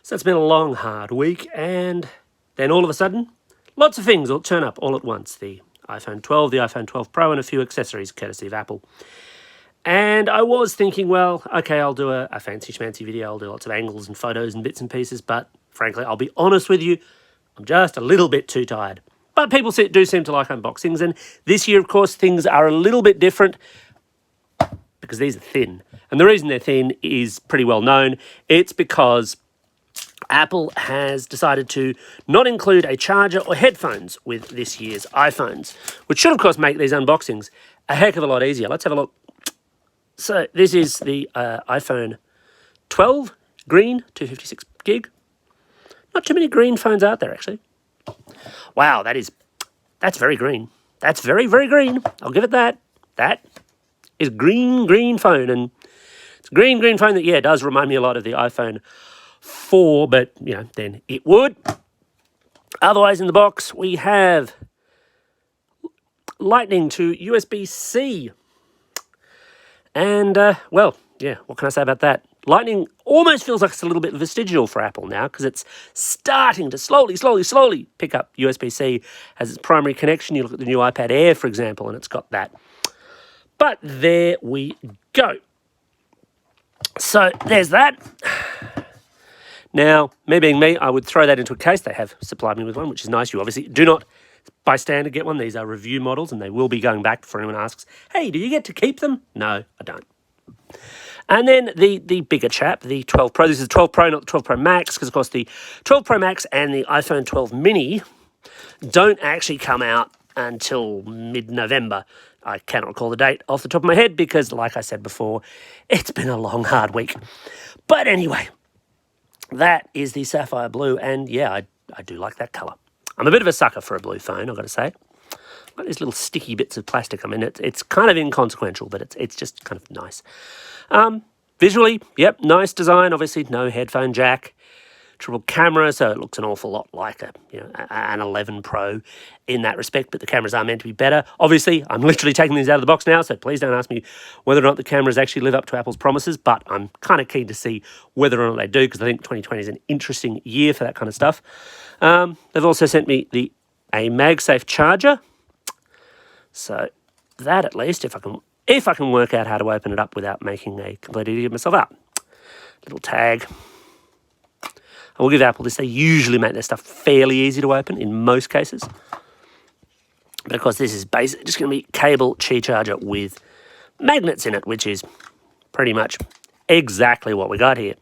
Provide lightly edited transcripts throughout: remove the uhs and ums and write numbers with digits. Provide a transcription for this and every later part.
So it's been a long, hard week, and then all of a sudden, lots of things will turn up all at once. The iPhone 12, the iPhone 12 Pro, and a few accessories courtesy of Apple. And I was thinking, well, okay, I'll do a fancy schmancy video. I'll do lots of angles and photos and bits and pieces. But frankly, I'll be honest with you, I'm just a little bit too tired. But people do seem to like unboxings. And this year, of course, things are a little bit different because these are thin. And the reason they're thin is pretty well known. It's because Apple has decided to not include a charger or headphones with this year's iPhones, which should, of course, make these unboxings a heck of a lot easier. Let's have a look. So this is the iPhone 12 green, 256 gig. Not too many green phones out there, actually. Wow, that's very green. That's very, very green. I'll give it that. That is green phone. And it's a green phone that, yeah, does remind me a lot of the iPhone 4, but, you know, then it would. Otherwise, in the box, we have Lightning to USB-C. And, well, yeah, what can I say about that? Lightning almost feels like it's a little bit vestigial for Apple now because it's starting to slowly pick up USB-C as its primary connection. You look at the new iPad Air, for example, and it's got that. But there we go. So there's that. Now, me being me, I would throw that into a case. They have supplied me with one, which is nice. You obviously do not, by standard, get one. These are review models, and they will be going back for anyone asks, hey, do you get to keep them? No, I don't. And then the bigger chap, the 12 Pro. This is the 12 Pro, not the 12 Pro Max, because, of course, the 12 Pro Max and the iPhone 12 mini don't actually come out until mid-November. I cannot recall the date off the top of my head because, like I said before, it's been a long, hard week. But anyway, that is the sapphire blue, and yeah, I do like that colour. I'm a bit of a sucker for a blue phone, I've got to say. Got these little sticky bits of plastic. I mean, it's kind of inconsequential, but it's just kind of nice. Visually, yep, nice design. Obviously, no headphone jack. Triple camera, so it looks an awful lot like an 11 Pro in that respect, but the cameras are meant to be better. Obviously, I'm literally taking these out of the box now, so please don't ask me whether or not the cameras actually live up to Apple's promises, but I'm kind of keen to see whether or not they do, because I think 2020 is an interesting year for that kind of stuff. They've also sent me a MagSafe charger, so that at least, if I can work out how to open it up without making a complete idiot of myself up. Little tag. I will give Apple this. They usually make their stuff fairly easy to open in most cases. But of course, this is basically just going to be cable Qi charger with magnets in it, which is pretty much exactly what we got here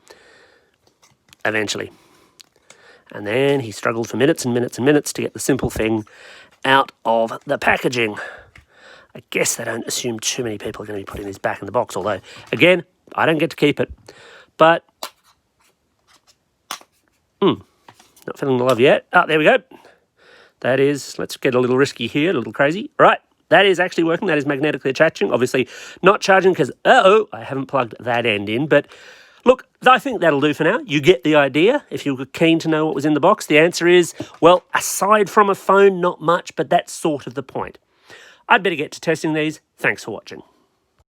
eventually. And then he struggled for minutes and minutes and minutes to get the simple thing out of the packaging. I guess they don't assume too many people are going to be putting this back in the box, although, again, I don't get to keep it. But not feeling the love yet. Ah, there we go. That is, let's get a little risky here, a little crazy. Right, that is actually working. That is magnetically attaching. Obviously not charging because, I haven't plugged that end in. But look, I think that'll do for now. You get the idea. If you were keen to know what was in the box, the answer is, well, aside from a phone, not much, but that's sort of the point. I'd better get to testing these. Thanks for watching.